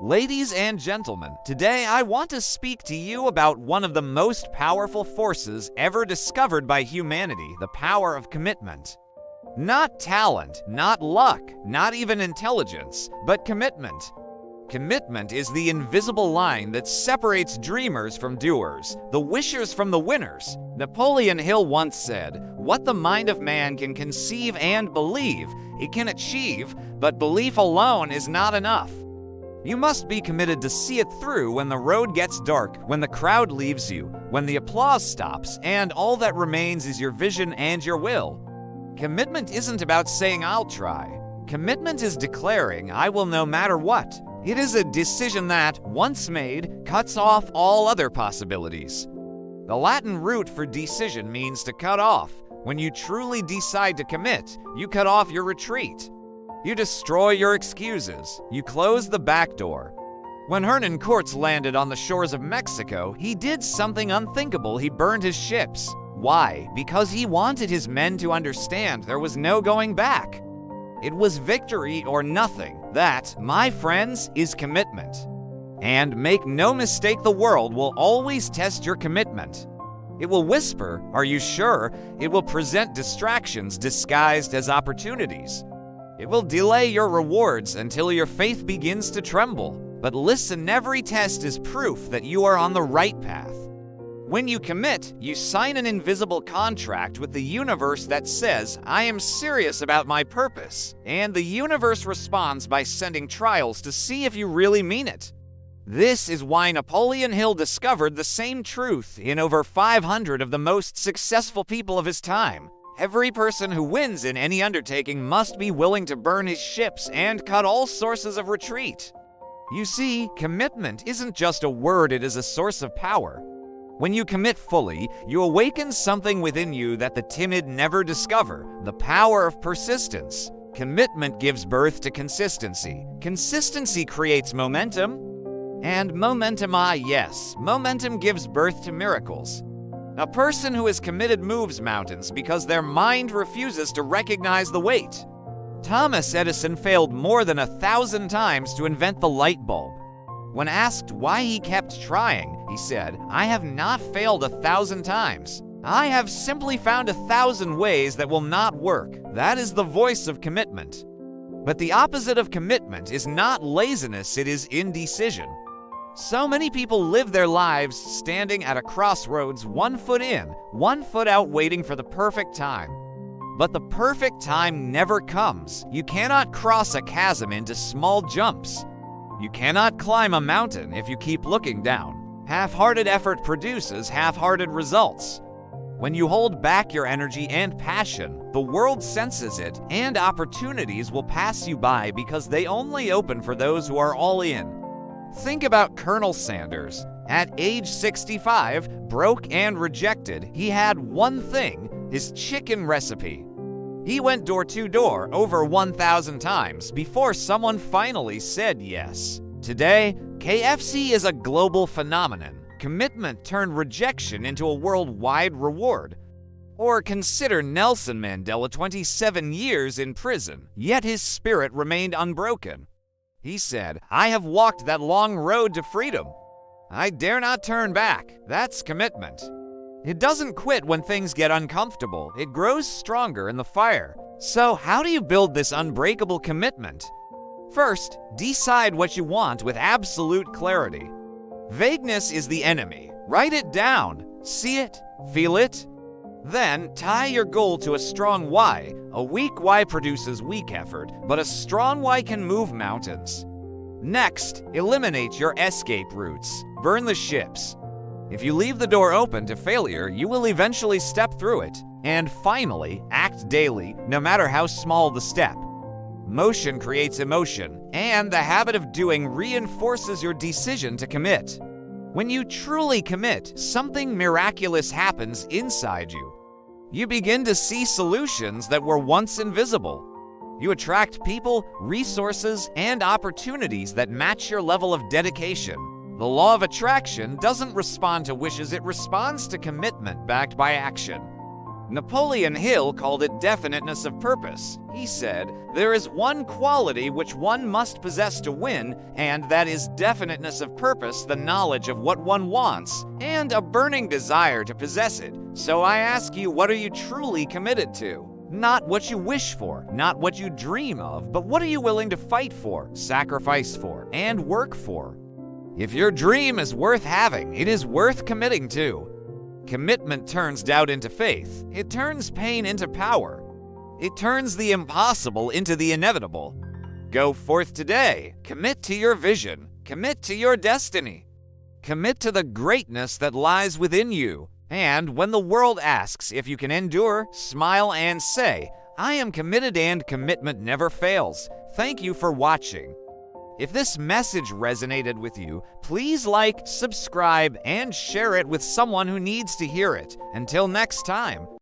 Ladies and gentlemen, today I want to speak to you about one of the most powerful forces ever discovered by humanity, the power of commitment. Not talent, not luck, not even intelligence, but commitment. Commitment is the invisible line that separates dreamers from doers, the wishers from the winners. Napoleon Hill once said, "What the mind of man can conceive and believe, it can achieve, but belief alone is not enough." You must be committed to see it through when the road gets dark, when the crowd leaves you, when the applause stops, and all that remains is your vision and your will. Commitment isn't about saying I'll try. Commitment is declaring I will no matter what. It is a decision that, once made, cuts off all other possibilities. The Latin root for decision means to cut off. When you truly decide to commit, you cut off your retreat. You destroy your excuses. You close the back door. When Hernan Cortes landed on the shores of Mexico, he did something unthinkable. He burned his ships. Why? Because he wanted his men to understand there was no going back. It was victory or nothing. That, my friends, is commitment. And make no mistake, the world will always test your commitment. It will whisper, "Are you sure?" It will present distractions disguised as opportunities. It will delay your rewards until your faith begins to tremble. But listen, every test is proof that you are on the right path. When you commit, you sign an invisible contract with the universe that says, "I am serious about my purpose," and the universe responds by sending trials to see if you really mean it. This is why Napoleon Hill discovered the same truth in over 500 of the most successful people of his time. Every person who wins in any undertaking must be willing to burn his ships and cut all sources of retreat. You see, commitment isn't just a word, it is a source of power. When you commit fully, you awaken something within you that the timid never discover, the power of persistence. Commitment gives birth to consistency. Consistency creates momentum. And momentum, momentum gives birth to miracles. A person who is committed moves mountains because their mind refuses to recognize the weight. Thomas Edison failed more than 1,000 times to invent the light bulb. When asked why he kept trying, he said, "I have not failed 1,000 times. I have simply found 1,000 ways that will not work." That is the voice of commitment. But the opposite of commitment is not laziness, it is indecision. So many people live their lives standing at a crossroads, one foot in, one foot out, waiting for the perfect time. But the perfect time never comes. You cannot cross a chasm into small jumps. You cannot climb a mountain if you keep looking down. Half-hearted effort produces half-hearted results. When you hold back your energy and passion, the world senses it, and opportunities will pass you by because they only open for those who are all in. Think about Colonel Sanders. At age 65, broke and rejected, he had one thing, his chicken recipe. He went door to door over 1,000 times before someone finally said yes. Today, KFC is a global phenomenon. Commitment turned rejection into a worldwide reward. Or consider Nelson Mandela, 27 years in prison, yet his spirit remained unbroken. He said, "I have walked that long road to freedom. I dare not turn back." That's commitment. It doesn't quit when things get uncomfortable. It grows stronger in the fire. So how do you build this unbreakable commitment? First, decide what you want with absolute clarity. Vagueness is the enemy. Write it down. See it. Feel it. Then, tie your goal to a strong why. A weak why produces weak effort, but a strong why can move mountains. Next, eliminate your escape routes. Burn the ships. If you leave the door open to failure, you will eventually step through it. And finally, act daily, no matter how small the step. Motion creates emotion, and the habit of doing reinforces your decision to commit. When you truly commit, something miraculous happens inside you. You begin to see solutions that were once invisible. You attract people, resources, and opportunities that match your level of dedication. The law of attraction doesn't respond to wishes, it responds to commitment backed by action. Napoleon Hill called it definiteness of purpose. He said, "There is one quality which one must possess to win, and that is definiteness of purpose, the knowledge of what one wants, and a burning desire to possess it. So I ask you, what are you truly committed to? Not what you wish for, not what you dream of, but what are you willing to fight for, sacrifice for, and work for? If your dream is worth having, it is worth committing to." Commitment turns doubt into faith. It turns pain into power. It turns the impossible into the inevitable. Go forth today. Commit to your vision. Commit to your destiny. Commit to the greatness that lies within you. And when the world asks if you can endure, smile and say, "I am committed and commitment never fails." Thank you for watching. If this message resonated with you, please like, subscribe, and share it with someone who needs to hear it. Until next time.